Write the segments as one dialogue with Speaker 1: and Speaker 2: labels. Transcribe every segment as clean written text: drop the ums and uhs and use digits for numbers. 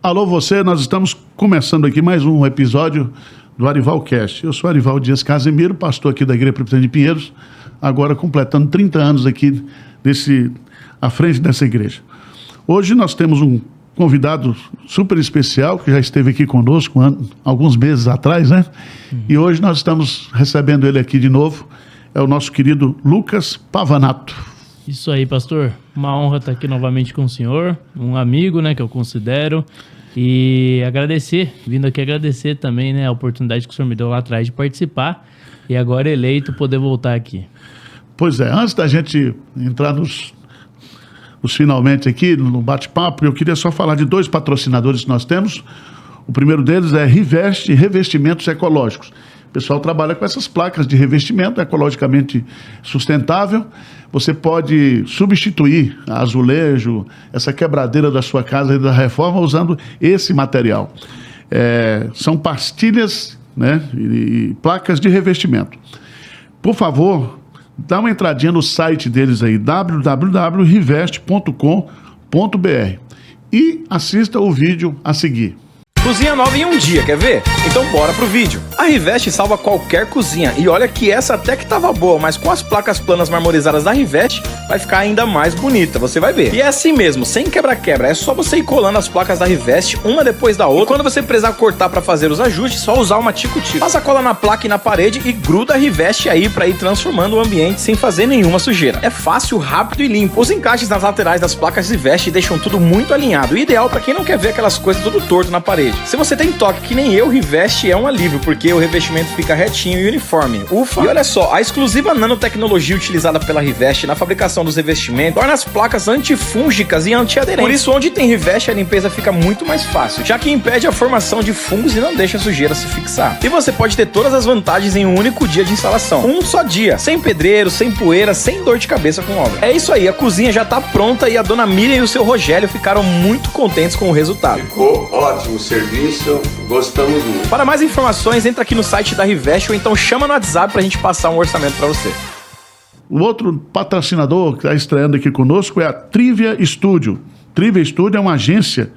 Speaker 1: Alô você, nós estamos começando aqui mais um episódio do Arivalcast. Eu sou Arival Dias Casemiro, pastor aqui da Igreja Presbiteriana de Pinheiros, agora completando 30 anos aqui à frente dessa igreja. Hoje nós temos um convidado super especial, que já esteve aqui conosco alguns meses atrás, né? E hoje nós estamos recebendo ele aqui de novo, é o nosso querido Lucas Pavanato.
Speaker 2: Isso aí, pastor. Uma honra estar aqui novamente com o senhor, um amigo, né, que eu considero, e vindo aqui agradecer também, né, a oportunidade que o senhor me deu lá atrás de participar, e agora eleito poder voltar aqui.
Speaker 1: Pois é, antes da gente entrar nos finalmente aqui, no bate-papo, eu queria só falar de 2 patrocinadores que nós temos. O primeiro deles é Riveste Revestimentos Ecológicos. O pessoal trabalha com essas placas de revestimento ecologicamente sustentável. Você pode substituir azulejo, essa quebradeira da sua casa e da reforma usando esse material. São pastilhas, né, e placas de revestimento. Por favor, dá uma entradinha no site deles aí, www.riveste.com.br, e assista o vídeo a seguir.
Speaker 3: Cozinha nova em um dia, quer ver? Então bora pro vídeo. A Riveste salva qualquer cozinha. E olha que essa até que tava boa, mas com as placas planas marmorizadas da Riveste, vai ficar ainda mais bonita, você vai ver. E é assim mesmo, sem quebra-quebra. É só você ir colando as placas da Riveste, uma depois da outra. E quando você precisar cortar pra fazer os ajustes, só usar uma tico-tico. Passa a cola na placa e na parede e gruda a Riveste aí pra ir transformando o ambiente sem fazer nenhuma sujeira. É fácil, rápido e limpo. Os encaixes nas laterais das placas Riveste deixam tudo muito alinhado. Ideal pra quem não quer ver aquelas coisas tudo torto na parede. Se você tem toque que nem eu, Riveste é um alívio, porque o revestimento fica retinho e uniforme. Ufa! E olha só, a exclusiva nanotecnologia utilizada pela Riveste na fabricação dos revestimentos torna as placas antifúngicas e antiaderentes. Por isso, onde tem Riveste, a limpeza fica muito mais fácil, já que impede a formação de fungos e não deixa a sujeira se fixar. E você pode ter todas as vantagens em um único dia de instalação. Um só dia, sem pedreiro, sem poeira, sem dor de cabeça com obra. É isso aí, a cozinha já tá pronta e a dona Miriam e o seu Rogério ficaram muito contentes com o resultado.
Speaker 4: Ficou ótimo o serviço. Gostamos muito.
Speaker 3: Para mais informações, entra aqui no site da Riveste ou então chama no WhatsApp pra gente passar um orçamento para você.
Speaker 1: O outro patrocinador que está estreando aqui conosco é a Trivia Studio. Trivia Studio é uma agência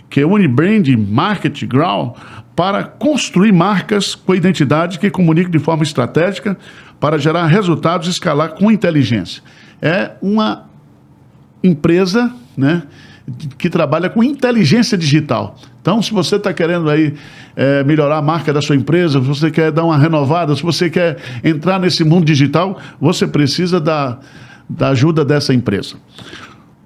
Speaker 1: que une brand, marketing, grow, para construir marcas com identidade que comuniquem de forma estratégica para gerar resultados e escalar com inteligência. É uma empresa, né, que trabalha com inteligência digital. Então, se você está querendo aí melhorar a marca da sua empresa, se você quer dar uma renovada, se você quer entrar nesse mundo digital, você precisa da ajuda dessa empresa.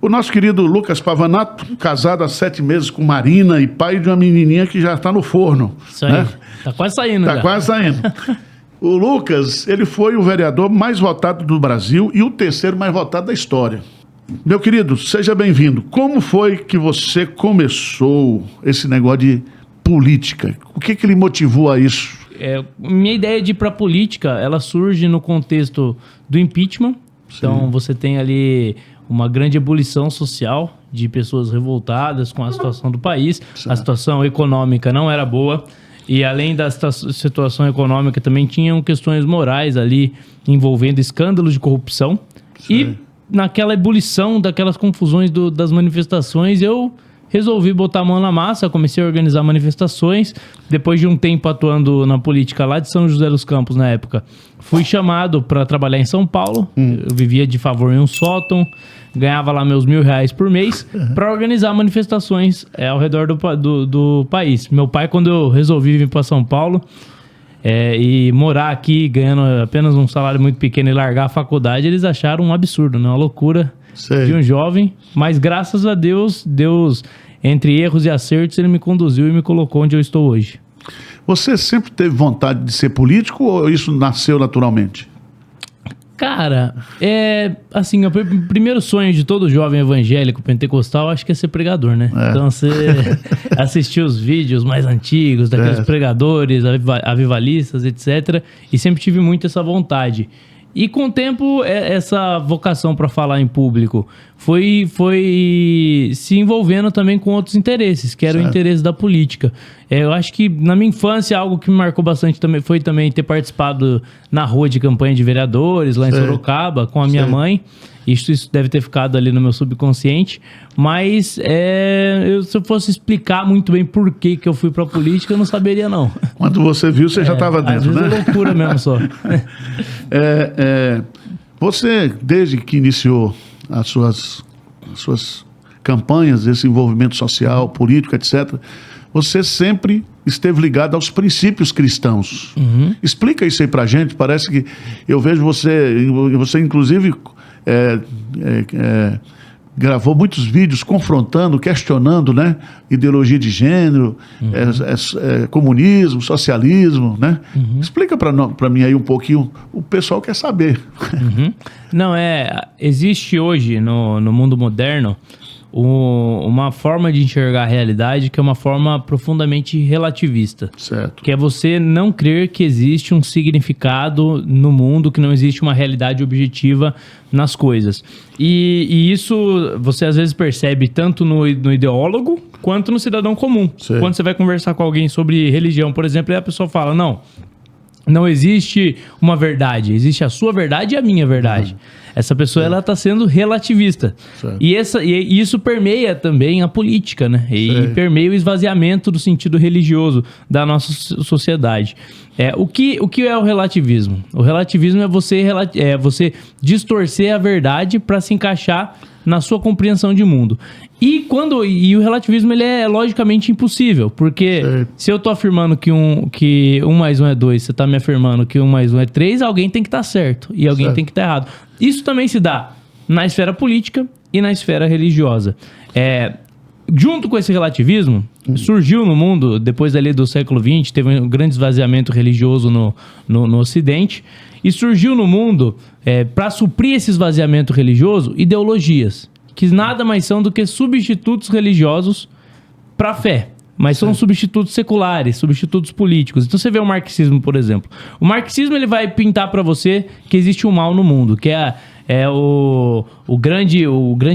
Speaker 1: O nosso querido Lucas Pavanato, casado há 7 meses com Marina e pai de uma menininha que já está no forno.
Speaker 2: Isso aí, né? Tá quase saindo.
Speaker 1: Tá quase saindo. O Lucas, ele foi o vereador mais votado do Brasil e o 3º mais votado da história. Meu querido, seja bem-vindo. Como foi que você começou esse negócio de política? O que lhe motivou a isso?
Speaker 2: Minha ideia de ir para a política, ela surge no contexto do impeachment. Sim. Então, você tem ali uma grande ebulição social de pessoas revoltadas com a situação do país. Sim. A situação econômica não era boa. E além da situação econômica, também tinham questões morais ali envolvendo escândalos de corrupção. Sim. E naquela ebulição daquelas confusões das manifestações, eu resolvi botar a mão na massa, comecei a organizar manifestações. Depois de um tempo atuando na política lá de São José dos Campos, na época, fui chamado para trabalhar em São Paulo. Eu vivia de favor em um sótão, ganhava lá meus R$1.000 por mês para organizar manifestações ao redor do país. Meu pai, quando eu resolvi vir para São Paulo e morar aqui ganhando apenas um salário muito pequeno e largar a faculdade, eles acharam um absurdo, né? Uma loucura. Sei. De um jovem, mas graças a Deus, entre erros e acertos, ele me conduziu e me colocou onde eu estou hoje.
Speaker 1: Você sempre teve vontade de ser político ou isso nasceu naturalmente?
Speaker 2: Cara, assim, o primeiro sonho de todo jovem evangélico pentecostal, acho que é ser pregador, né? Então, você assistir os vídeos mais antigos daqueles pregadores, avivalistas, etc. E sempre tive muito essa vontade. E com o tempo, essa vocação para falar em público foi se envolvendo também com outros interesses, que era o interesse da política. Eu acho que na minha infância algo que me marcou bastante também foi também ter participado na rua de campanha de vereadores lá em Sorocaba com a minha mãe. Isso deve ter ficado ali no meu subconsciente. Mas se eu fosse explicar muito bem por que eu fui pra política, eu não saberia, não.
Speaker 1: Quando você viu, você já estava dentro, né?
Speaker 2: Às vezes é loucura mesmo só.
Speaker 1: Você, desde que iniciou as suas campanhas, esse envolvimento social, político, etc., você sempre esteve ligado aos princípios cristãos. Explica isso aí pra gente. Parece que eu vejo você inclusive gravou muitos vídeos confrontando, questionando, né, ideologia de gênero, comunismo, socialismo, né? Explica para mim aí um pouquinho, o pessoal quer saber.
Speaker 2: Não, existe hoje no mundo moderno uma forma de enxergar a realidade que é uma forma profundamente relativista.
Speaker 1: Certo.
Speaker 2: Que é você não crer que existe um significado no mundo, que não existe uma realidade objetiva nas coisas. E isso você às vezes percebe tanto no ideólogo quanto no cidadão comum.
Speaker 1: Certo.
Speaker 2: Quando você vai conversar com alguém sobre religião, por exemplo, e a pessoa fala, não existe uma verdade, existe a sua verdade e a minha verdade. Essa pessoa, ela está sendo relativista. E isso permeia também a política, né? E permeia o esvaziamento do sentido religioso da nossa sociedade. O que é o relativismo? O relativismo é você distorcer a verdade para se encaixar na sua compreensão de mundo. E o relativismo, ele é logicamente impossível, porque se eu tô afirmando que 1 mais 1 é 2, você tá me afirmando que 1 mais 1 é 3, alguém tem que estar certo e alguém tem que estar errado. Isso também se dá na esfera política e na esfera religiosa. Junto com esse relativismo, surgiu no mundo, depois ali do século XX, teve um grande esvaziamento religioso no Ocidente, e surgiu no mundo, para suprir esse esvaziamento religioso, ideologias, que nada mais são do que substitutos religiosos para a fé. Mas são substitutos seculares, substitutos políticos. Então você vê o marxismo, por exemplo. O marxismo, ele vai pintar para você que existe um mal no mundo, que é o grande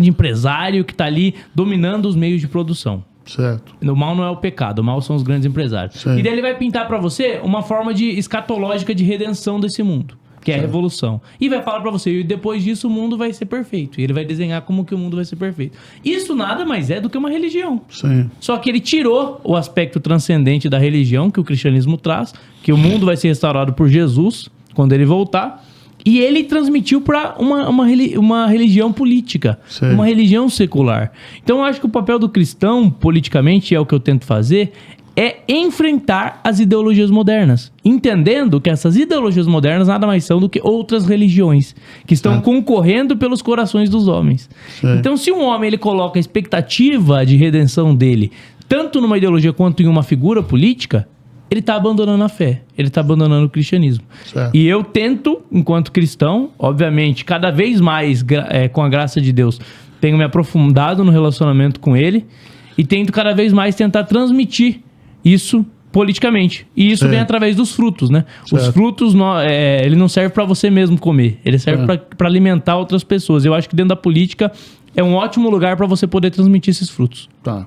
Speaker 2: empresário que está ali dominando os meios de produção.
Speaker 1: Certo.
Speaker 2: O mal não é o pecado, o mal são os grandes empresários.
Speaker 1: Certo.
Speaker 2: E daí ele vai pintar para você uma forma de escatológica de redenção desse mundo, que é a revolução. E vai falar pra você, e depois disso o mundo vai ser perfeito. E ele vai desenhar como que o mundo vai ser perfeito. Isso nada mais é do que uma religião.
Speaker 1: Sim.
Speaker 2: Só que ele tirou o aspecto transcendente da religião que o cristianismo traz, que o mundo vai ser restaurado por Jesus quando ele voltar. E ele transmitiu para uma religião política, uma religião secular. Então eu acho que o papel do cristão, politicamente, é o que eu tento fazer, é enfrentar as ideologias modernas, entendendo que essas ideologias modernas nada mais são do que outras religiões que estão concorrendo pelos corações dos homens. Então, se um homem ele coloca a expectativa de redenção dele tanto numa ideologia quanto em uma figura política, ele está abandonando a fé, ele está abandonando o cristianismo. E eu tento, enquanto cristão, obviamente, cada vez mais, com a graça de Deus, tenho me aprofundado no relacionamento com ele e tento cada vez mais tentar transmitir isso politicamente. E isso vem através dos frutos, né? Os frutos, ele não serve para você mesmo comer. Ele serve para alimentar outras pessoas. Eu acho que dentro da política é um ótimo lugar para você poder transmitir esses frutos.
Speaker 1: Tá.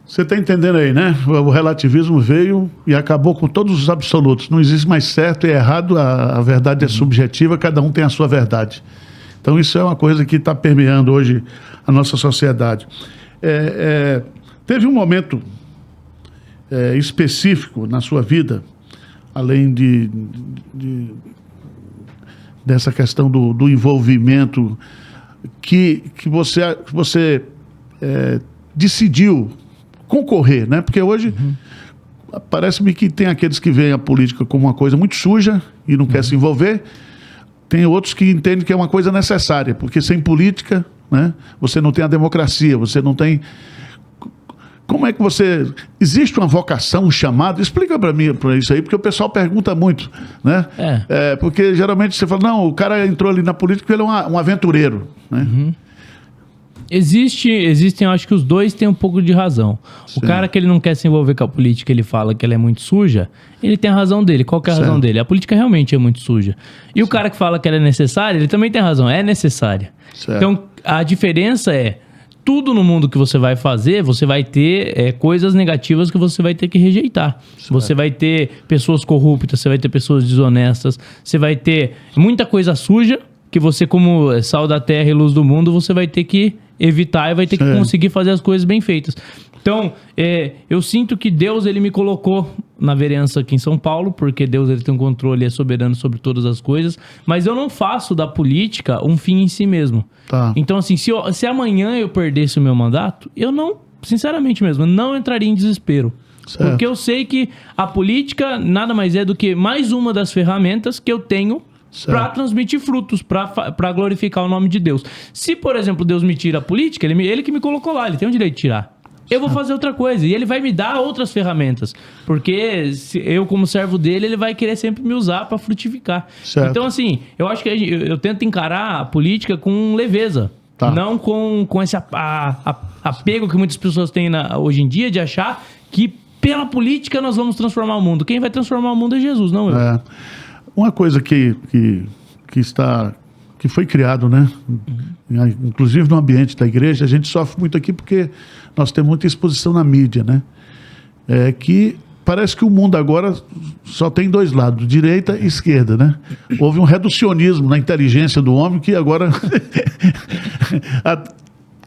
Speaker 1: Você está entendendo aí, né? O relativismo veio e acabou com todos os absolutos. Não existe mais certo e errado. A verdade é subjetiva. Cada um tem a sua verdade. Então isso é uma coisa que está permeando hoje a nossa sociedade. Teve um momento específico na sua vida, além dessa questão do envolvimento, que você decidiu concorrer, né? Porque hoje parece-me que tem aqueles que veem a política como uma coisa muito suja e não quer se envolver. Tem outros que entendem que é uma coisa necessária, porque sem política, né, você não tem a democracia, você não tem... Como é que você... Existe uma vocação, um chamado? Explica para mim para isso aí, porque o pessoal pergunta muito, né? Porque geralmente você fala, não, o cara entrou ali na política porque ele é um aventureiro, né?
Speaker 2: Existem, eu acho que os dois têm um pouco de razão. O cara que ele não quer se envolver com a política, ele fala que ela é muito suja, ele tem a razão dele. Qual que é a razão dele? A política realmente é muito suja. E o cara que fala que ela é necessária, ele também tem razão, é necessária. Então, a diferença é, tudo no mundo que você vai fazer, você vai ter coisas negativas que você vai ter que rejeitar. Certo. Você vai ter pessoas corruptas, você vai ter pessoas desonestas, você vai ter muita coisa suja que você, como sal da terra e luz do mundo, você vai ter que evitar e vai ter que conseguir fazer as coisas bem feitas. Então, eu sinto que Deus, ele me colocou na vereança aqui em São Paulo, porque Deus, ele tem um controle, é soberano sobre todas as coisas, mas eu não faço da política um fim em si mesmo. Tá. Então, assim, se amanhã eu perdesse o meu mandato, eu não, sinceramente mesmo, não entraria em desespero. Certo. Porque eu sei que a política nada mais é do que mais uma das ferramentas que eu tenho para transmitir frutos, para glorificar o nome de Deus. Se, por exemplo, Deus me tira a política, ele que me colocou lá, ele tem o direito de tirar. Eu vou fazer outra coisa. E ele vai me dar outras ferramentas. Porque eu, como servo dele, ele vai querer sempre me usar para frutificar. Certo. Então, assim, eu acho que eu tento encarar a política com leveza. Tá. Não com esse apego que muitas pessoas têm hoje em dia de achar que pela política nós vamos transformar o mundo. Quem vai transformar o mundo é Jesus, não eu.
Speaker 1: Uma coisa que foi criado, né? Inclusive no ambiente da igreja, a gente sofre muito aqui porque nós temos muita exposição na mídia, né? Que parece que o mundo agora só tem dois lados, direita e esquerda, né? Houve um reducionismo na inteligência do homem que agora...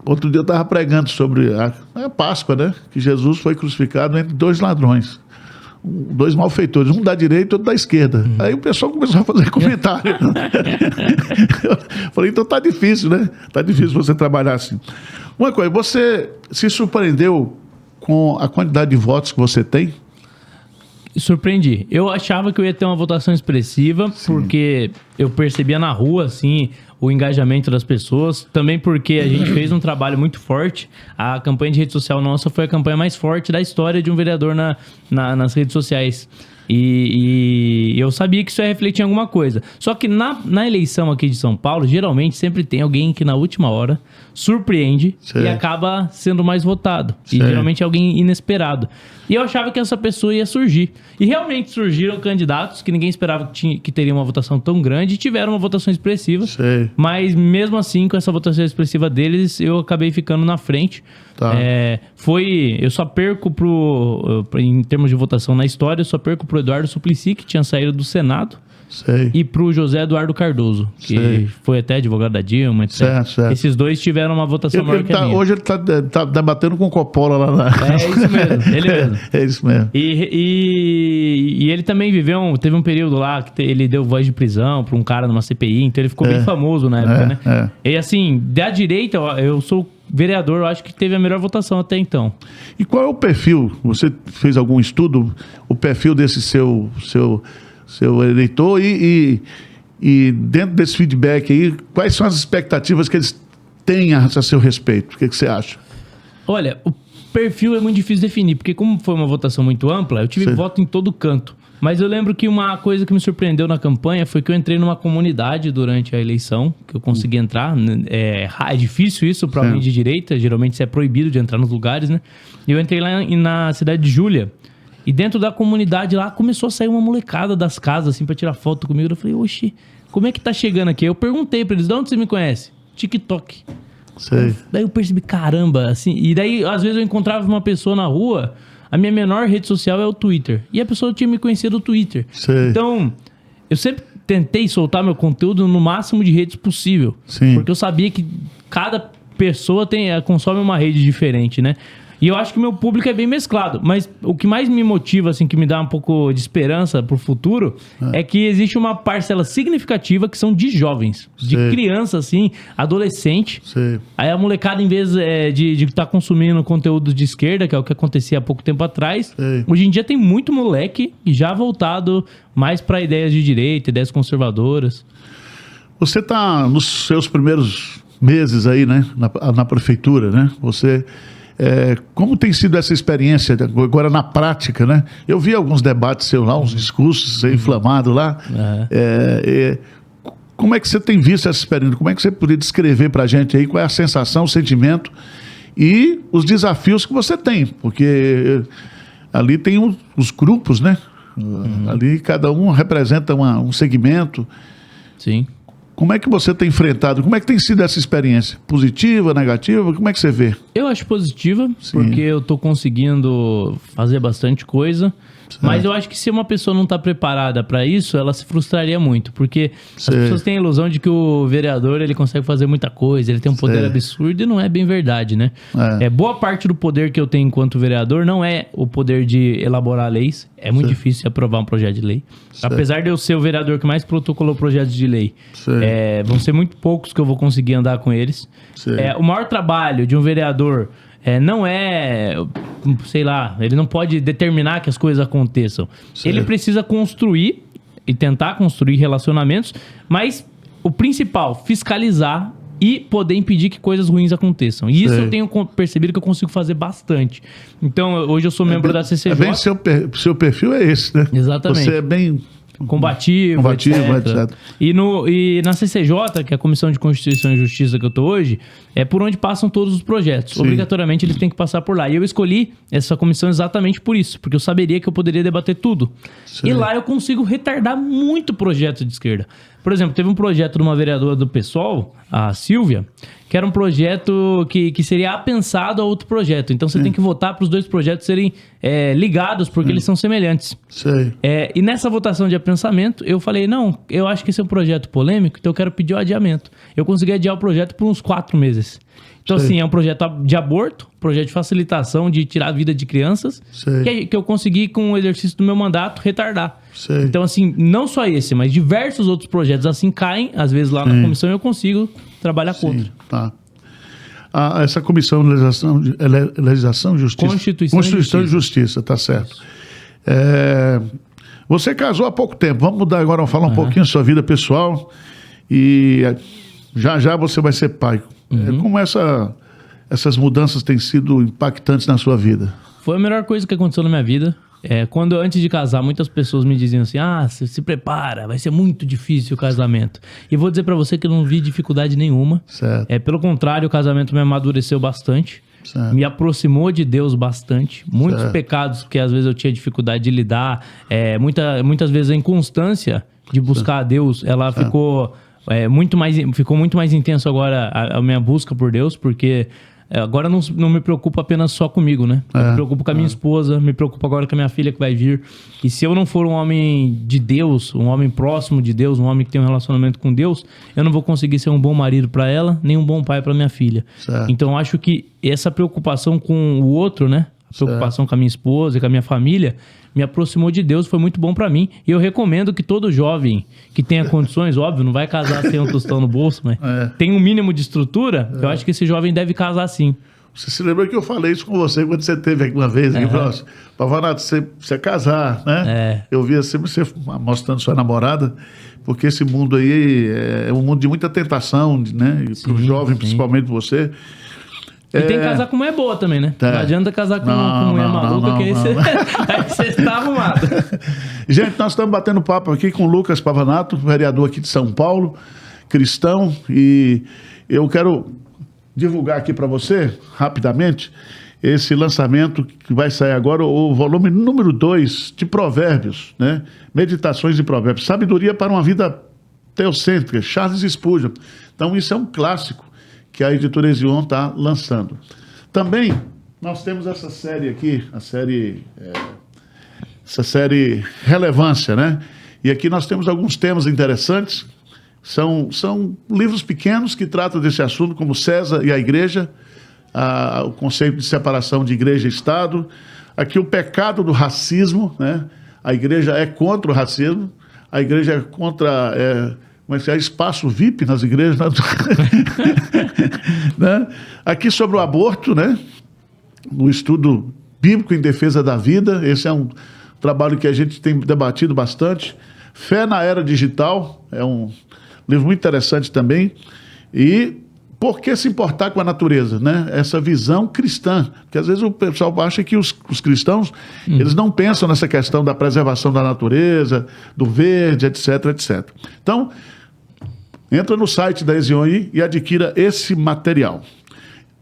Speaker 1: Outro dia eu estava pregando sobre a Páscoa, né? Que Jesus foi crucificado entre dois ladrões. Dois malfeitores, um da direita e outro da esquerda. Aí o pessoal começou a fazer comentário. Eu falei, então tá difícil, né? Tá difícil você trabalhar assim. Uma coisa, você se surpreendeu com a quantidade de votos que você tem?
Speaker 2: Surpreendi. Eu achava que eu ia ter uma votação expressiva, porque eu percebia na rua, assim, o engajamento das pessoas. Também porque a gente fez um trabalho muito forte. A campanha de rede social nossa foi a campanha mais forte da história de um vereador nas redes sociais. E eu sabia que isso ia refletir em alguma coisa. Só que na eleição aqui de São Paulo, geralmente sempre tem alguém que na última hora surpreende e acaba sendo mais votado. E geralmente é alguém inesperado. E eu achava que essa pessoa ia surgir. E realmente surgiram candidatos que ninguém esperava que teriam uma votação tão grande e tiveram uma votação expressiva. Mas mesmo assim, com essa votação expressiva deles, eu acabei ficando na frente. Tá. Eu só perco em termos de votação na história, eu só perco pro Eduardo Suplicy, que tinha saído do Senado. E pro José Eduardo Cardoso, que foi até advogado da Dilma, etc. Certo. Esses dois tiveram uma votação maior que a minha.
Speaker 1: Hoje ele tá debatendo com o Coppola lá na...
Speaker 2: É isso mesmo, ele mesmo.
Speaker 1: É isso mesmo.
Speaker 2: E ele também teve um período lá que ele deu voz de prisão pra um cara numa CPI, então ele ficou bem famoso na época, né? E assim, da direita, eu sou vereador, eu acho que teve a melhor votação até então.
Speaker 1: E qual é o perfil? Você fez algum estudo? O perfil desse seu eleitor e dentro desse feedback aí, quais são as expectativas que eles têm a seu respeito? O que você acha?
Speaker 2: Olha, o perfil é muito difícil de definir, porque como foi uma votação muito ampla, eu tive voto em todo canto. Mas eu lembro que uma coisa que me surpreendeu na campanha foi que eu entrei numa comunidade durante a eleição, que eu consegui entrar. É difícil isso para alguém de direita, geralmente isso é proibido de entrar nos lugares, né? E eu entrei lá na cidade de Júlia. E dentro da comunidade lá, começou a sair uma molecada das casas, assim, pra tirar foto comigo. Eu falei, oxi, como é que tá chegando aqui? Eu perguntei pra eles, de onde você me conhece? TikTok. Daí eu percebi, caramba, assim... E daí, às vezes, eu encontrava uma pessoa na rua, a minha menor rede social é o Twitter. E a pessoa tinha me conhecido no Twitter. Então, eu sempre tentei soltar meu conteúdo no máximo de redes possível. Porque eu sabia que cada pessoa consome uma rede diferente, né? E eu acho que o meu público é bem mesclado. Mas o que mais me motiva, assim, que me dá um pouco de esperança pro futuro, é que existe uma parcela significativa que são de jovens. De criança, assim, adolescente. Aí a molecada, em vez de estar consumindo conteúdo de esquerda, que é o que acontecia há pouco tempo atrás, hoje em dia tem muito moleque já voltado mais para ideias de direita, ideias conservadoras.
Speaker 1: Você tá nos seus primeiros meses aí, né? Na prefeitura, né? Você... como tem sido essa experiência agora na prática, né? Eu vi alguns debates seus lá, uns discursos inflamados lá. Como é que você tem visto essa experiência? Como é que você poderia descrever para a gente aí qual é a sensação, o sentimento e os desafios que você tem? Porque ali tem os grupos, né? Ali cada um representa um segmento.
Speaker 2: Sim.
Speaker 1: Como é que você tem enfrentado? Como é que tem sido essa experiência? Positiva, negativa? Como é que você vê?
Speaker 2: Eu acho positiva,
Speaker 1: Sim.
Speaker 2: porque eu tô conseguindo fazer bastante coisa. Mas eu acho que se uma pessoa não está preparada para isso, ela se frustraria muito. Porque as pessoas têm a ilusão de que o vereador ele consegue fazer muita coisa, ele tem um poder absurdo e não é bem verdade, né? Boa parte do poder que eu tenho enquanto vereador não é o poder de elaborar leis. É muito difícil aprovar um projeto de lei. Apesar de eu ser o vereador que mais protocolou projetos de lei, vão ser muito poucos que eu vou conseguir andar com eles. O maior trabalho de um vereador... não é, sei lá, ele não pode determinar que as coisas aconteçam. Ele precisa construir e tentar construir relacionamentos, mas o principal, fiscalizar e poder impedir que coisas ruins aconteçam. E isso eu tenho percebido que eu consigo fazer bastante. Então, hoje eu sou membro da CCJ.
Speaker 1: É bem seu perfil é esse, né?
Speaker 2: Exatamente.
Speaker 1: Você é bem...
Speaker 2: combativo, etc. E na CCJ, que é a Comissão de Constituição e Justiça que eu tô hoje, é por onde passam todos os projetos. Obrigatoriamente eles têm que passar por lá. E eu escolhi essa comissão exatamente por isso, porque eu saberia que eu poderia debater tudo. E lá eu consigo retardar muito projeto de esquerda. Por exemplo, teve um projeto de uma vereadora do PSOL, a Silvia, que era um projeto que seria apensado a outro projeto. Então você tem que votar para os dois projetos serem ligados, porque eles são semelhantes. E nessa votação de apensamento, eu falei, não, eu acho que esse é um projeto polêmico, então eu quero pedir o adiamento. Eu consegui adiar o projeto por uns 4 meses. Então, assim, é um projeto de aborto, projeto de facilitação de tirar a vida de crianças, que eu consegui, com o exercício do meu mandato, retardar. Então, assim, não só esse, mas diversos outros projetos assim caem, às vezes, lá na comissão, e eu consigo trabalhar contra.
Speaker 1: Tá. Essa comissão de legislação e justiça. Constituição e Justiça, tá certo. Você casou há pouco tempo. Vamos mudar agora, vamos falar um pouquinho da sua vida pessoal. E já você vai ser pai. Como essas mudanças têm sido impactantes na sua vida?
Speaker 2: Foi a melhor coisa que aconteceu na minha vida. Quando antes de casar, muitas pessoas me diziam assim, se prepara, vai ser muito difícil o casamento. E vou dizer pra você que eu não vi dificuldade nenhuma. Pelo contrário, o casamento me amadureceu bastante. Me aproximou de Deus bastante. Muitos pecados que às vezes eu tinha dificuldade de lidar. Muitas vezes a inconstância de buscar a Deus, ela ficou muito mais intenso agora a minha busca por Deus, porque agora não me preocupo apenas só comigo, né? Eu me preocupo com a minha esposa, me preocupo agora com a minha filha que vai vir. E se eu não for um homem de Deus, um homem próximo de Deus, um homem que tem um relacionamento com Deus, eu não vou conseguir ser um bom marido para ela, nem um bom pai para minha filha. Então eu acho que essa preocupação com o outro, né? A preocupação com a minha esposa e com a minha família me aproximou de Deus, foi muito bom pra mim. E eu recomendo que todo jovem que tenha condições, óbvio, não vai casar sem um tostão no bolso, mas tem um mínimo de estrutura, eu acho que esse jovem deve casar sim.
Speaker 1: Você se lembra que eu falei isso com você quando você teve aqui uma vez, aqui, falou assim, Pavanato, você precisa casar, né? Eu via sempre você mostrando sua namorada, porque esse mundo aí é um mundo de muita tentação, né? Para o jovem, principalmente você.
Speaker 2: E tem que casar com mulher boa também, né? Não adianta casar com mulher maluca, que aí você está arrumado.
Speaker 1: Gente, nós estamos batendo papo aqui com o Lucas Pavanato, vereador aqui de São Paulo, cristão, e eu quero divulgar aqui para você, rapidamente, esse lançamento que vai sair agora, o volume número 2 de Provérbios, né? Meditações de Provérbios, Sabedoria para uma Vida Teocêntrica, Charles Spurgeon. Então, isso é um clássico que a editora Ezion está lançando. Também nós temos essa série aqui, essa série Relevância, né? E aqui nós temos alguns temas interessantes. São livros pequenos que tratam desse assunto, como César e a Igreja, o conceito de separação de igreja e Estado. Aqui o pecado do racismo, né? A igreja é contra o racismo, a igreja é contra... Mas é espaço VIP nas igrejas. Né? Aqui sobre o aborto, né? No estudo bíblico em defesa da vida. Esse é um trabalho que a gente tem debatido bastante. Fé na Era Digital. É um livro muito interessante também. E por que se importar com a natureza, né? Essa visão cristã. Porque às vezes o pessoal acha que os cristãos eles não pensam nessa questão da preservação da natureza, do verde, etc, etc. Então, entra no site da Ezion e adquira esse material.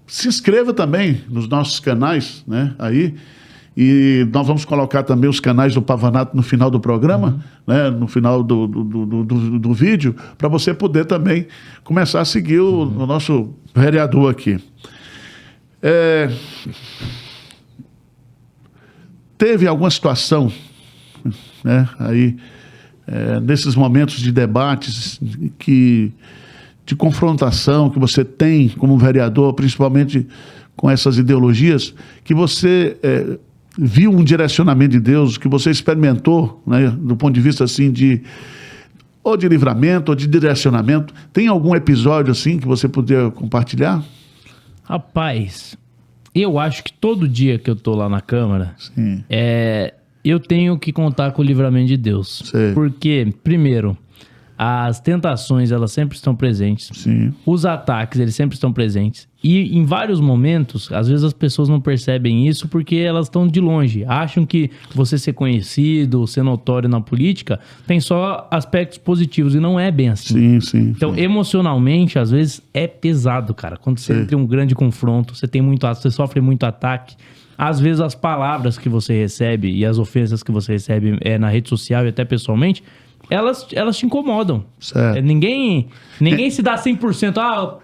Speaker 1: Se inscreva também nos nossos canais, né? Aí, E nós vamos colocar também os canais do Pavanato no final do programa, né, no final do vídeo, para você poder também começar a seguir o nosso vereador aqui. Teve alguma situação, né, aí, nesses momentos de debates de confrontação que você tem como vereador, principalmente com essas ideologias, que você viu um direcionamento de Deus, que você experimentou, né, do ponto de vista assim ou de livramento, ou de direcionamento? Tem algum episódio assim que você poderia compartilhar?
Speaker 2: Rapaz, eu acho que todo dia que eu tô lá na Câmara,
Speaker 1: Sim.
Speaker 2: Eu tenho que contar com o livramento de Deus.
Speaker 1: Sei.
Speaker 2: Porque, primeiro, as tentações, elas sempre estão presentes.
Speaker 1: Sim.
Speaker 2: Os ataques, eles sempre estão presentes. E em vários momentos, às vezes as pessoas não percebem isso porque elas estão de longe. Acham que você ser conhecido, ser notório na política, tem só aspectos positivos. E não é bem assim.
Speaker 1: Sim.
Speaker 2: Então, emocionalmente, às vezes, é pesado, cara. Quando você tem um grande confronto, você tem você sofre muito ataque. Às vezes, as palavras que você recebe e as ofensas que você recebe na rede social e até pessoalmente, elas te incomodam.
Speaker 1: Certo.
Speaker 2: Ninguém se dá 100%.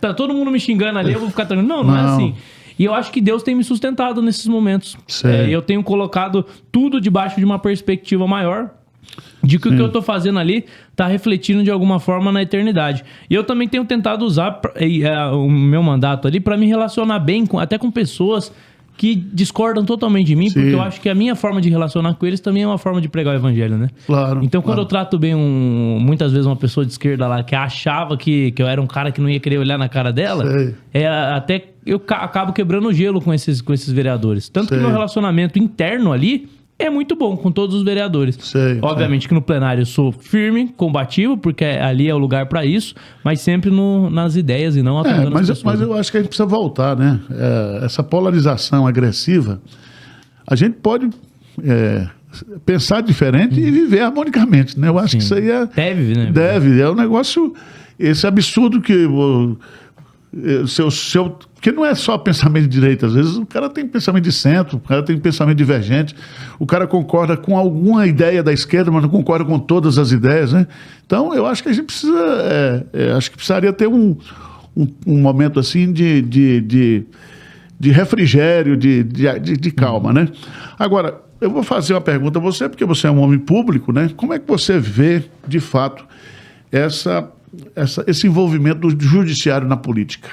Speaker 2: Tá todo mundo me xingando ali, eu vou ficar tranquilo. Não é assim. E eu acho que Deus tem me sustentado nesses momentos. Eu tenho colocado tudo debaixo de uma perspectiva maior, de que o que eu tô fazendo ali tá refletindo de alguma forma na eternidade. E eu também tenho tentado usar o meu mandato ali para me relacionar bem até com pessoas que discordam totalmente de mim, porque eu acho que a minha forma de relacionar com eles também é uma forma de pregar o evangelho, né?
Speaker 1: Claro.
Speaker 2: Então, quando eu trato bem muitas vezes uma pessoa de esquerda lá, que achava que eu era um cara que não ia querer olhar na cara dela, até eu acabo quebrando o gelo com esses vereadores. Tanto que meu relacionamento interno ali é muito bom com todos os vereadores. Obviamente que no plenário eu sou firme, combativo, porque ali é o lugar para isso, mas sempre nas ideias e não atacando as pessoas.
Speaker 1: Mas eu acho que a gente precisa voltar, né? Essa polarização agressiva, a gente pode pensar diferente e viver harmonicamente, né? Eu acho que isso aí
Speaker 2: Deve, né?
Speaker 1: Deve. É um negócio... Esse absurdo que... Porque não é só pensamento de direita, às vezes o cara tem pensamento de centro, o cara tem pensamento divergente, o cara concorda com alguma ideia da esquerda, mas não concorda com todas as ideias, né? Então eu acho que a gente precisa, acho que precisaria ter um momento assim de refrigério, de calma, né? Agora, eu vou fazer uma pergunta a você, porque você é um homem público, né? Como é que você vê, de fato, esse envolvimento do judiciário na política?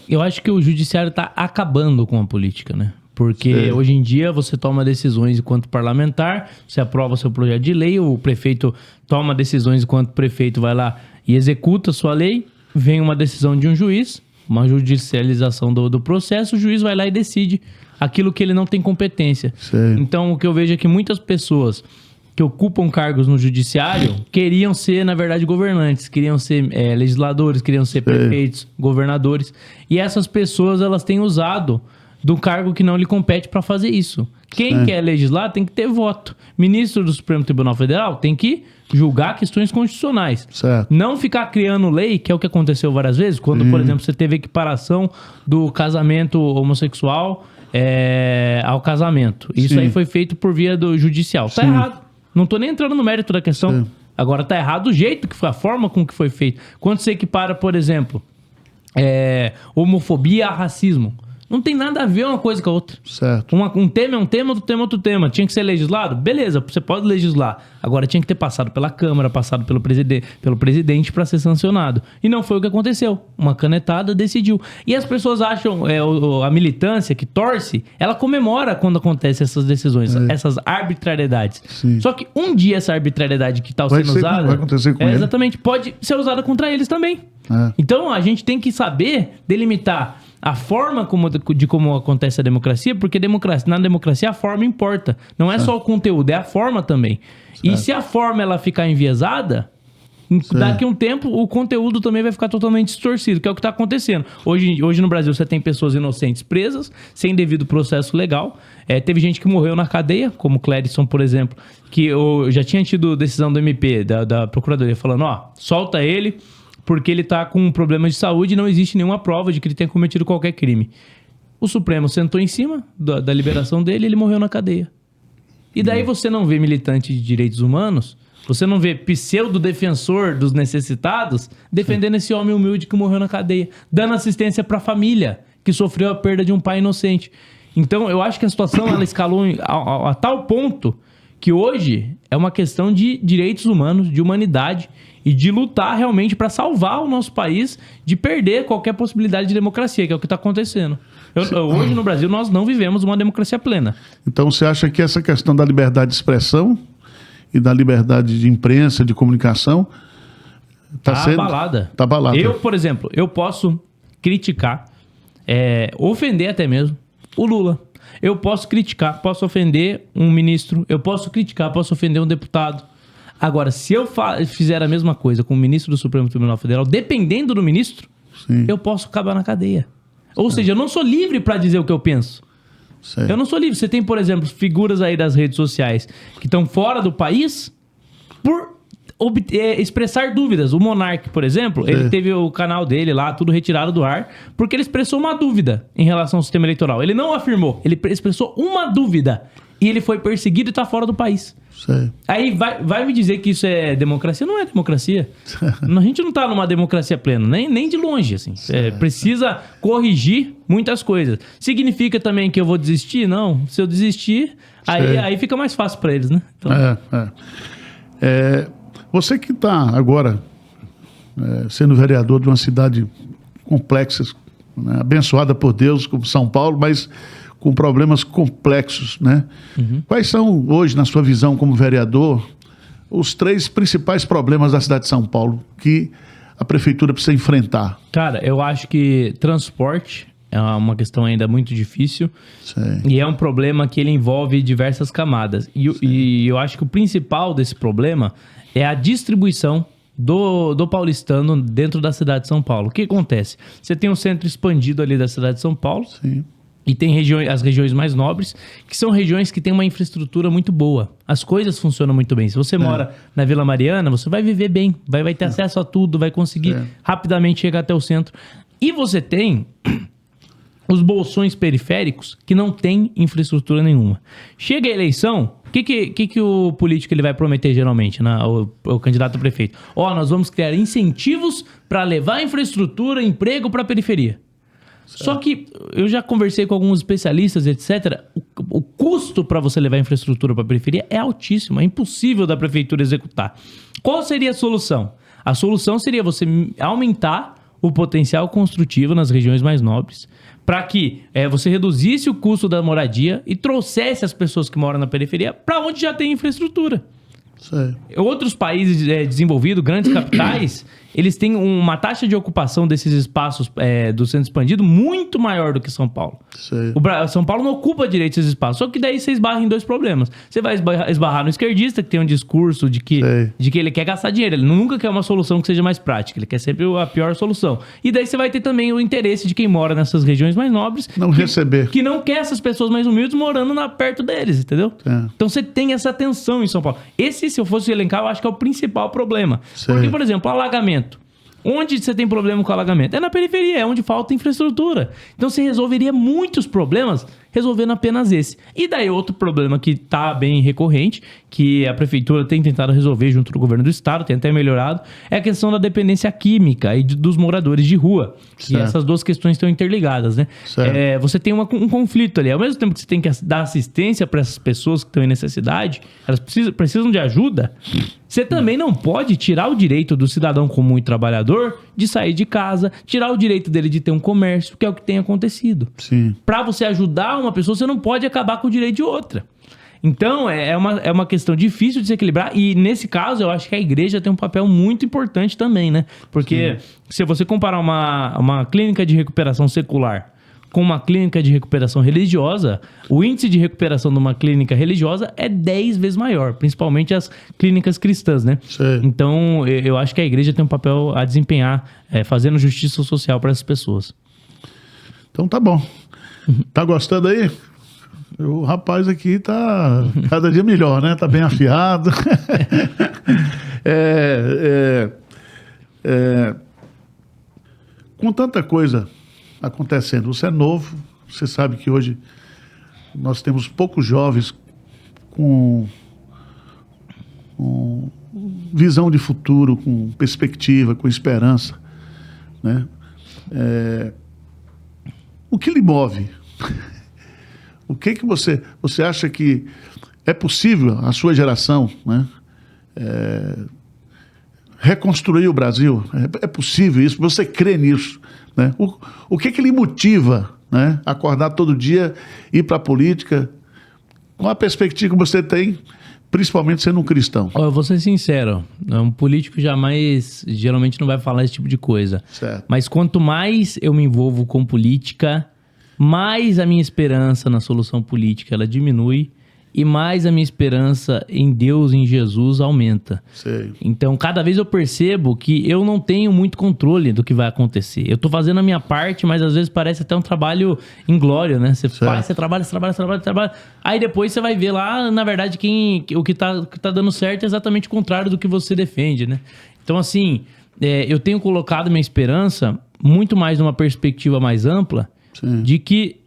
Speaker 2: Eu acho que o judiciário está acabando com a política, né? Porque hoje em dia você toma decisões enquanto parlamentar, você aprova seu projeto de lei, o prefeito toma decisões enquanto prefeito vai lá e executa a sua lei, vem uma decisão de um juiz, uma judicialização do processo, o juiz vai lá e decide aquilo que ele não tem competência. Então o que eu vejo é que muitas pessoas que ocupam cargos no judiciário queriam ser, na verdade, governantes, queriam ser legisladores, queriam ser prefeitos, governadores. E essas pessoas, elas têm usado do cargo que não lhe compete para fazer isso. Quem quer legislar tem que ter voto. Ministro do Supremo Tribunal Federal tem que julgar questões constitucionais. Não ficar criando lei, que é o que aconteceu várias vezes, quando, por exemplo, você teve equiparação do casamento homossexual ao casamento. Isso aí foi feito por via do judicial. Tá errado. Não tô nem entrando no mérito da questão. Agora tá errado o jeito que foi, a forma com que foi feito. Quando você equipara, por exemplo, homofobia a racismo, não tem nada a ver uma coisa com a outra. Um tema é um tema, outro tema é outro tema. Tinha que ser legislado? Beleza, você pode legislar. Agora tinha que ter passado pela Câmara, passado pelo presidente para ser sancionado. E não foi o que aconteceu. Uma canetada decidiu. E as pessoas acham, a militância que torce, ela comemora quando acontecem essas decisões, essas arbitrariedades. Só que um dia essa arbitrariedade que está sendo usada...
Speaker 1: Vai acontecer com ele.
Speaker 2: Exatamente, pode ser usada contra eles também. Então a gente tem que saber delimitar a forma de como acontece a democracia, porque na democracia a forma importa. Não é só o conteúdo, é a forma também. E se a forma ela ficar enviesada, daqui a um tempo o conteúdo também vai ficar totalmente distorcido, que é o que está acontecendo. Hoje no Brasil você tem pessoas inocentes presas, sem devido processo legal. Teve gente que morreu na cadeia, como Clérisson, por exemplo, que já tinha tido decisão do MP, da Procuradoria, falando, solta ele, porque ele tá com problemas de saúde e não existe nenhuma prova de que ele tenha cometido qualquer crime. O Supremo sentou em cima da liberação dele e ele morreu na cadeia. E daí você não vê militante de direitos humanos, você não vê pseudo-defensor dos necessitados defendendo esse homem humilde que morreu na cadeia, dando assistência para a família que sofreu a perda de um pai inocente. Então, eu acho que a situação ela escalou a tal ponto que hoje é uma questão de direitos humanos, de humanidade e de lutar realmente para salvar o nosso país de perder qualquer possibilidade de democracia, que é o que está acontecendo. Hoje no Brasil nós não vivemos uma democracia plena.
Speaker 1: Então você acha que essa questão da liberdade de expressão e da liberdade de imprensa, de comunicação, está sendo
Speaker 2: abalada.
Speaker 1: Está abalada.
Speaker 2: Eu, por exemplo, eu posso criticar, ofender até mesmo o Lula. Eu posso criticar, posso ofender um ministro, eu posso criticar, posso ofender um deputado. Agora, se eu fizer a mesma coisa com o ministro do Supremo Tribunal Federal, dependendo do ministro,
Speaker 1: Sim.
Speaker 2: eu posso acabar na cadeia. Ou seja, eu não sou livre para dizer o que eu penso.
Speaker 1: Certo.
Speaker 2: Eu não sou livre. Você tem, por exemplo, figuras aí das redes sociais que estão fora do país por expressar dúvidas. O Monark, por exemplo, ele teve o canal dele lá, tudo retirado do ar, porque ele expressou uma dúvida em relação ao sistema eleitoral. Ele não afirmou, ele expressou uma dúvida. E ele foi perseguido e está fora do país.
Speaker 1: Certo.
Speaker 2: Aí vai me dizer que isso é democracia? Não é democracia. A gente não está numa democracia plena, nem de longe, assim. Precisa corrigir muitas coisas. Significa também que eu vou desistir? Não. Se eu desistir, aí fica mais fácil para eles, né? Então...
Speaker 1: Você que está agora sendo vereador de uma cidade complexa, né, abençoada por Deus, como São Paulo, mas com problemas complexos, né? Quais são, hoje, na sua visão como vereador, os 3 principais problemas da cidade de São Paulo que a prefeitura precisa enfrentar?
Speaker 2: Cara, eu acho que transporte é uma questão ainda muito difícil.
Speaker 1: Sim.
Speaker 2: E é um problema que ele envolve diversas camadas. E eu acho que o principal desse problema é a distribuição do paulistano dentro da cidade de São Paulo. O que acontece? Você tem um centro expandido ali da cidade de São Paulo.
Speaker 1: Sim.
Speaker 2: E tem as regiões mais nobres, que são regiões que têm uma infraestrutura muito boa. As coisas funcionam muito bem. Se você mora na Vila Mariana, você vai viver bem, vai ter acesso a tudo, vai conseguir rapidamente chegar até o centro. E você tem os bolsões periféricos que não têm infraestrutura nenhuma. Chega a eleição, o que o político ele vai prometer geralmente, né? O candidato a prefeito? Nós vamos criar incentivos para levar infraestrutura, emprego para a periferia. Só que eu já conversei com alguns especialistas, etc. O custo para você levar infraestrutura para a periferia é altíssimo, é impossível da prefeitura executar. Qual seria a solução? A solução seria você aumentar o potencial construtivo nas regiões mais nobres, para que você reduzisse o custo da moradia e trouxesse as pessoas que moram na periferia para onde já tem infraestrutura.
Speaker 1: Sim.
Speaker 2: Outros países desenvolvidos, grandes capitais, eles têm uma taxa de ocupação desses espaços do centro expandido muito maior do que São Paulo.
Speaker 1: Sim.
Speaker 2: São Paulo não ocupa direito esses espaços, só que daí você esbarra em 2 problemas. Você vai esbarrar no esquerdista, que tem um discurso de que ele quer gastar dinheiro, ele nunca quer uma solução que seja mais prática, ele quer sempre a pior solução. E daí você vai ter também o interesse de quem mora nessas regiões mais nobres, que não quer essas pessoas mais humildes morando perto deles, entendeu? Então você tem essa tensão em São Paulo. Se eu fosse elencar, eu acho que é o principal problema. Porque, por exemplo, alagamento. Onde você tem problema com alagamento? É na periferia, é onde falta infraestrutura. Então você resolveria muitos problemas resolvendo apenas esse. E daí outro problema que está bem recorrente, que a prefeitura tem tentado resolver junto do governo do estado, tem até melhorado, é a questão da dependência química e dos moradores de rua. E essas 2 questões estão interligadas, né? Você tem um conflito ali. Ao mesmo tempo que você tem que dar assistência para essas pessoas que estão em necessidade, elas precisam de ajuda, você também não pode tirar o direito do cidadão comum e trabalhador de sair de casa, tirar o direito dele de ter um comércio, que é o que tem acontecido. Para você ajudar uma pessoa, você não pode acabar com o direito de outra. Então, é uma questão difícil de se equilibrar. E, nesse caso, eu acho que a igreja tem um papel muito importante também, né? Porque se você comparar uma clínica de recuperação secular com uma clínica de recuperação religiosa, o índice de recuperação de uma clínica religiosa é 10 vezes maior, principalmente as clínicas cristãs, né? Então, eu acho que a igreja tem um papel a desempenhar, fazendo justiça social para essas pessoas.
Speaker 1: Então tá bom. Tá gostando aí? O rapaz aqui tá cada dia melhor, né? Tá bem afiado. Com tanta coisa acontecendo, você é novo, Você sabe que hoje nós temos poucos jovens com visão de futuro, com perspectiva, com esperança, né? O que lhe move? O que você acha que é possível a sua geração, né? Reconstruir o Brasil? É possível isso? Você crê nisso, né? O que lhe motiva, né? Acordar todo dia, ir para a política, com a perspectiva que você tem, principalmente sendo um cristão?
Speaker 2: Eu vou ser sincero, um político geralmente não vai falar esse tipo de coisa.
Speaker 1: Certo.
Speaker 2: Mas quanto mais eu me envolvo com política, mais a minha esperança na solução política ela diminui e mais a minha esperança em Deus, em Jesus, aumenta.
Speaker 1: Sei.
Speaker 2: Então, cada vez eu percebo que eu não tenho muito controle do que vai acontecer. Eu tô fazendo a minha parte, mas às vezes parece até um trabalho inglório, né? Você faz, você trabalha. Aí depois você vai ver lá, na verdade, o que tá dando certo é exatamente o contrário do que você defende, né? Então, assim, eu tenho colocado minha esperança muito mais numa perspectiva mais ampla. Sim. De que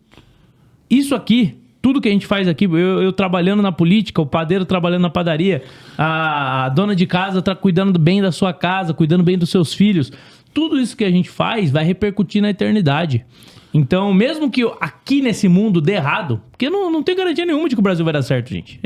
Speaker 2: isso aqui, tudo que a gente faz aqui, eu trabalhando na política, o padeiro trabalhando na padaria, a dona de casa cuidando bem da sua casa, cuidando bem dos seus filhos, tudo isso que a gente faz vai repercutir na eternidade. Então, mesmo que aqui nesse mundo dê errado, porque não tem garantia nenhuma de que o Brasil vai dar certo, gente.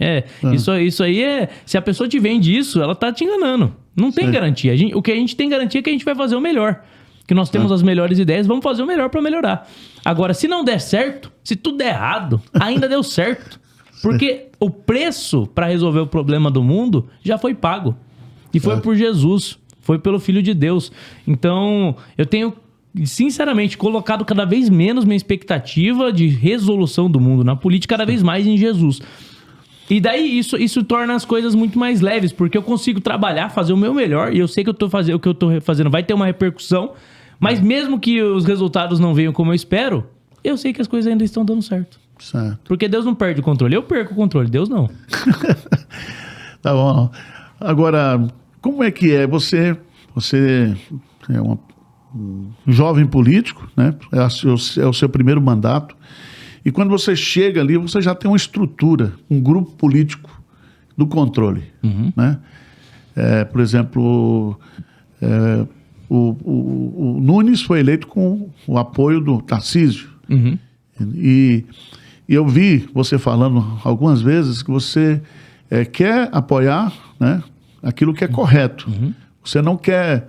Speaker 2: Isso aí se a pessoa te vende isso, ela tá te enganando. Não tem garantia. O que a gente tem garantia é que a gente vai fazer o melhor. Que nós temos as melhores ideias, vamos fazer o melhor para melhorar. Agora, se não der certo, se tudo der errado, ainda deu certo. Porque o preço para resolver o problema do mundo já foi pago. E foi por Jesus, foi pelo Filho de Deus. Então, eu tenho, sinceramente, colocado cada vez menos minha expectativa de resolução do mundo na política, cada vez mais em Jesus. E daí isso torna as coisas muito mais leves, porque eu consigo trabalhar, fazer o meu melhor, e eu sei que o que eu tô fazendo vai ter uma repercussão. Mas mesmo que os resultados não venham como eu espero, eu sei que as coisas ainda estão dando certo.
Speaker 1: Certo.
Speaker 2: Porque Deus não perde o controle. Eu perco o controle, Deus não.
Speaker 1: Tá bom. Agora, como é que é? Você é um jovem político, né? É o seu primeiro mandato. E quando você chega ali, você já tem uma estrutura, um grupo político do controle. Né? Por exemplo... O Nunes foi eleito com o apoio do Tarcísio. E eu vi você falando algumas vezes que você quer apoiar, né, aquilo que é correto. Você não quer,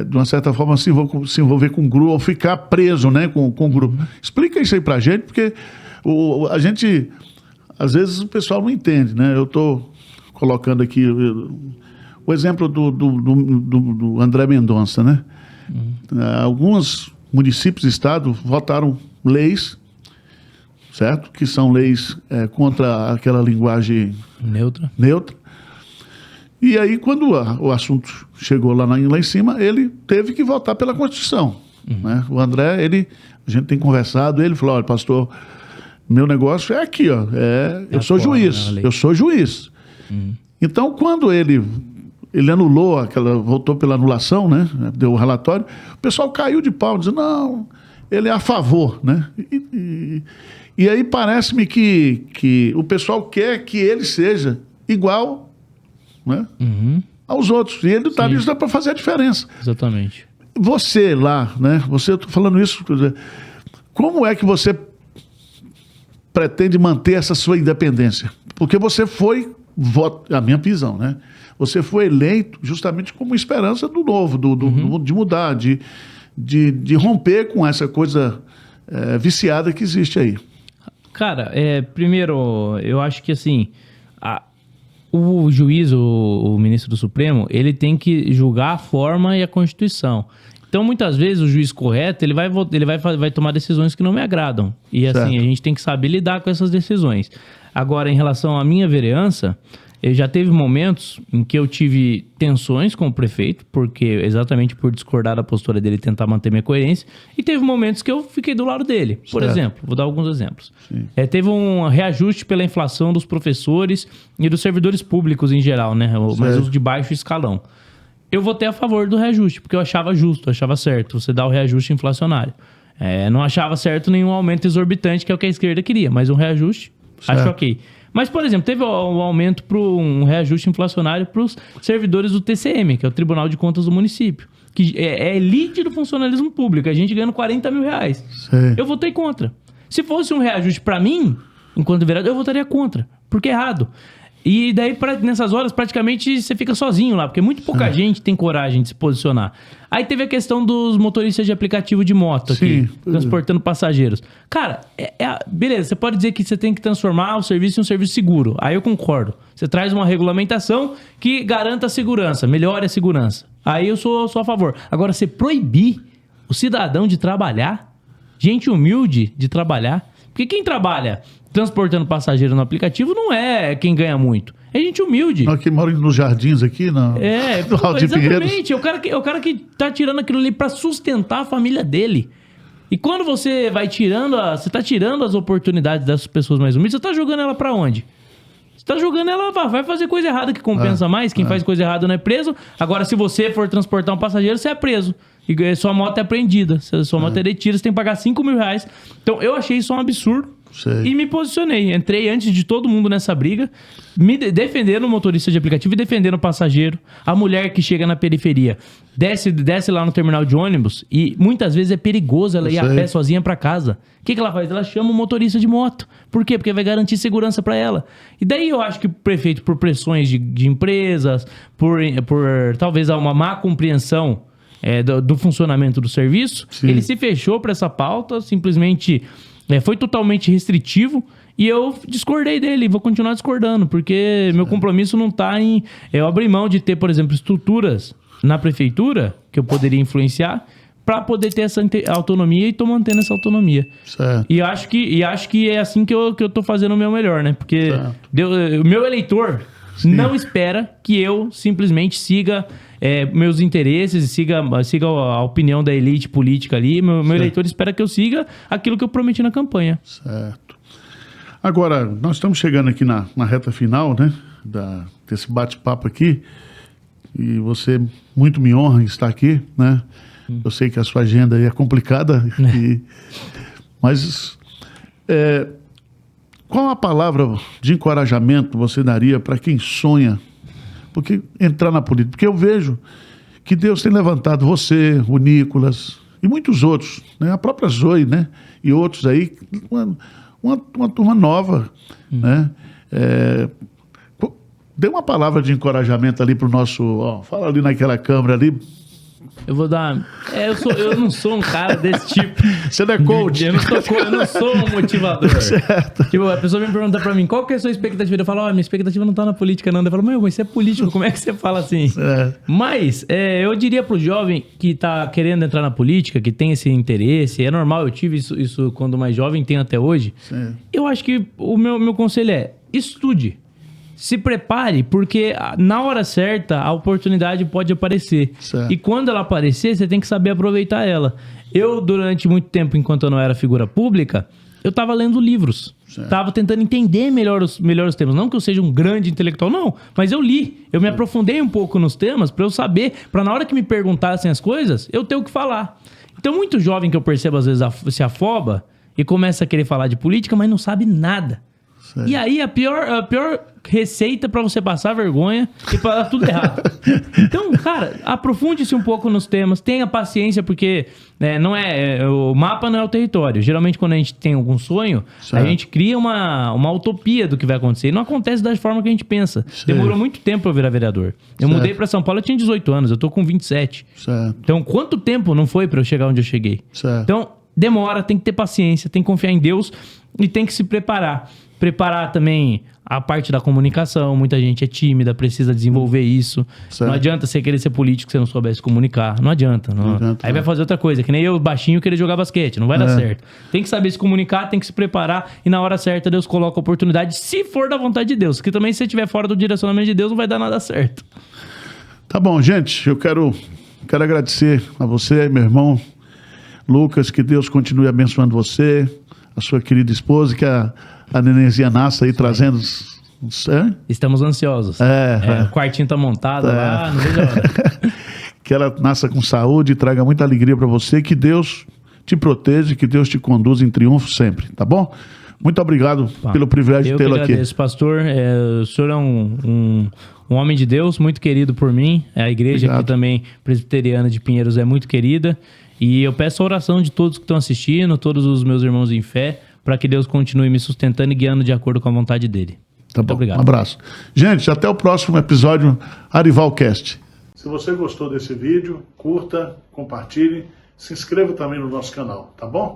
Speaker 1: de uma certa forma, se envolver com o grupo ou ficar preso, né, com o grupo. Explica isso aí pra gente, porque a gente, às vezes, o pessoal não entende, né? Eu estou colocando aqui... O exemplo do André Mendonça, né? Alguns municípios e estados votaram leis, certo? Que são leis contra aquela linguagem neutra. E aí, quando o assunto chegou lá em cima, ele teve que votar pela Constituição. Né? O André, a gente tem conversado, ele falou, olha, pastor, meu negócio é aqui, ó. Eu sou juiz. Então, quando ele anulou voltou pela anulação, né? Deu o relatório, o pessoal caiu de pau, dizendo, não, ele é a favor, né? E aí parece-me que o pessoal quer que ele seja igual, né, aos outros. E ele está nisso para fazer a diferença.
Speaker 2: Exatamente.
Speaker 1: Você lá, né? Eu estou falando isso, quer dizer, como é que você pretende manter essa sua independência? Porque você foi, a minha visão, né? Você foi eleito justamente como esperança do novo, de mudar, de romper com essa coisa viciada que existe aí.
Speaker 2: Cara, primeiro, eu acho que assim, o juiz, o ministro do Supremo, ele tem que julgar a forma e a Constituição. Então, muitas vezes, o juiz correto, ele vai tomar decisões que não me agradam. E assim, a gente tem que saber lidar com essas decisões. Agora, em relação à minha vereança, já teve momentos em que eu tive tensões com o prefeito, exatamente por discordar da postura dele e tentar manter minha coerência, e teve momentos que eu fiquei do lado dele. Por exemplo, vou dar alguns exemplos. Teve um reajuste pela inflação dos professores e dos servidores públicos em geral, né? Mas os de baixo escalão. Eu votei a favor do reajuste, porque eu achava justo, eu achava certo você dar o reajuste inflacionário. Não achava certo nenhum aumento exorbitante, que é o que a esquerda queria, mas um reajuste, acho ok. Mas, por exemplo, teve um aumento para um reajuste inflacionário para os servidores do TCM, que é o Tribunal de Contas do município, que é elite do funcionalismo público, a gente ganhando 40 mil reais.
Speaker 1: Sei.
Speaker 2: Eu votei contra. Se fosse um reajuste para mim, enquanto vereador, eu votaria contra, porque é errado. E daí, nessas horas, praticamente você fica sozinho lá, porque muito pouca gente tem coragem de se posicionar. Aí teve a questão dos motoristas de aplicativo de moto aqui, transportando passageiros. Cara, beleza, você pode dizer que você tem que transformar o serviço em um serviço seguro. Aí eu concordo. Você traz uma regulamentação que garanta a segurança, melhore a segurança. Aí eu sou a favor. Agora, você proibir o cidadão de trabalhar, gente humilde de trabalhar, porque quem trabalha transportando passageiro no aplicativo não é quem ganha muito. É gente humilde.
Speaker 1: Nós que mora nos jardins aqui, no Alto de Pinheiros.
Speaker 2: Exatamente. É o cara que tá tirando aquilo ali pra sustentar a família dele. E quando você vai tirando, você tá tirando as oportunidades dessas pessoas mais humildes, você tá jogando ela pra onde? Você tá jogando ela, vai fazer coisa errada que compensa mais. Quem faz coisa errada não é preso. Agora, se você for transportar um passageiro, você é preso. E sua moto é apreendida. Se sua moto é detida, você tem que pagar 5 mil reais. Então, eu achei isso um absurdo.
Speaker 1: Sei.
Speaker 2: E me posicionei. Entrei antes de todo mundo nessa briga, defendendo o motorista de aplicativo e defendendo o passageiro. A mulher que chega na periferia, desce lá no terminal de ônibus e muitas vezes é perigoso ela ir a pé sozinha pra casa. O que ela faz? Ela chama o motorista de moto. Por quê? Porque vai garantir segurança pra ela. E daí eu acho que o prefeito, por pressões de empresas, por talvez uma má compreensão do funcionamento do serviço, ele se fechou pra essa pauta, simplesmente... foi totalmente restritivo e eu discordei dele, vou continuar discordando, porque meu compromisso não está em eu abrir mão de ter, por exemplo, estruturas na prefeitura que eu poderia influenciar para poder ter essa autonomia e tô mantendo essa autonomia.
Speaker 1: Certo.
Speaker 2: E acho que é assim que eu tô fazendo o meu melhor, né? Porque o meu eleitor não espera que eu simplesmente siga meus interesses, siga a opinião da elite política ali. Meu eleitor espera que eu siga aquilo que eu prometi na campanha.
Speaker 1: Certo. Agora, nós estamos chegando aqui na reta final, né? Desse bate-papo aqui. E você muito me honra em estar aqui, né? Eu sei que a sua agenda aí é complicada. Mas qual a palavra de encorajamento você daria para quem sonha porque entrar na política? Porque eu vejo que Deus tem levantado você, o Nicolas e muitos outros, né? A própria Zoe, né? E outros aí, uma turma nova, né? Dê uma palavra de encorajamento ali para o nosso... fala ali naquela câmera ali.
Speaker 2: Eu vou dar... eu não sou um cara desse tipo.
Speaker 1: Você não é coach.
Speaker 2: Eu não sou um motivador. Certo. Tipo, a pessoa me pergunta pra mim, qual que é a sua expectativa? Eu falo, minha expectativa não tá na política, não. Eu falo, mas você é político, como é que você fala assim? Mas, eu diria pro jovem que tá querendo entrar na política, que tem esse interesse, é normal, eu tive isso quando mais jovem, tenho até hoje. Sim. Eu acho que o meu conselho é, estude. Se prepare, porque na hora certa a oportunidade pode aparecer. Certo. E quando ela aparecer, você tem que saber aproveitar ela. Eu, durante muito tempo, enquanto eu não era figura pública, eu estava lendo livros. Estava tentando entender melhor os temas. Não que eu seja um grande intelectual, não. Mas eu li. Eu me aprofundei um pouco nos temas para eu saber, para na hora que me perguntassem as coisas, eu ter o que falar. Então, muito jovem que eu percebo, às vezes, se afoba e começa a querer falar de política, mas não sabe nada. Certo. E aí, a pior receita para você passar vergonha e para dar tudo errado. Então, cara, aprofunde-se um pouco nos temas, tenha paciência, porque o mapa não é o território. Geralmente, quando a gente tem algum sonho, certo, a gente cria uma utopia do que vai acontecer. E não acontece da forma que a gente pensa. Certo. Demorou muito tempo para eu virar vereador. Eu mudei para São Paulo, eu tinha 18 anos, eu tô com 27. Certo. Então, quanto tempo não foi para eu chegar onde eu cheguei? Certo. Então, demora, tem que ter paciência, tem que confiar em Deus e tem que se preparar. Preparar também a parte da comunicação. Muita gente é tímida, precisa desenvolver isso. Certo. Não adianta você querer ser político se você não soubesse comunicar. Não adianta. Aí vai fazer outra coisa, que nem eu, baixinho, querer jogar basquete. Não vai dar certo. Tem que saber se comunicar, tem que se preparar e na hora certa Deus coloca a oportunidade, se for da vontade de Deus. Porque também se você estiver fora do direcionamento de Deus, não vai dar nada certo.
Speaker 1: Tá bom, gente. Eu quero agradecer a você, meu irmão Lucas, que Deus continue abençoando você, a sua querida esposa, que a nenenzinha nasça aí trazendo...
Speaker 2: Estamos ansiosos. O quartinho tá montado lá, não vejo a hora.
Speaker 1: Que ela nasça com saúde e traga muita alegria para você. Que Deus te proteja e que Deus te conduza em triunfo sempre, tá bom? Muito obrigado pelo privilégio de tê-lo aqui.
Speaker 2: Eu agradeço, pastor. O senhor é um homem de Deus, muito querido por mim. A igreja aqui também, presbiteriana de Pinheiros, é muito querida. E eu peço a oração de todos que estão assistindo, todos os meus irmãos em fé, para que Deus continue me sustentando e guiando de acordo com a vontade dele.
Speaker 1: Tá
Speaker 2: muito
Speaker 1: bom.
Speaker 2: obrigado.
Speaker 1: Um abraço. Gente, até o próximo episódio Arivalcast. Se você gostou desse vídeo, curta, compartilhe, se inscreva também no nosso canal, tá bom?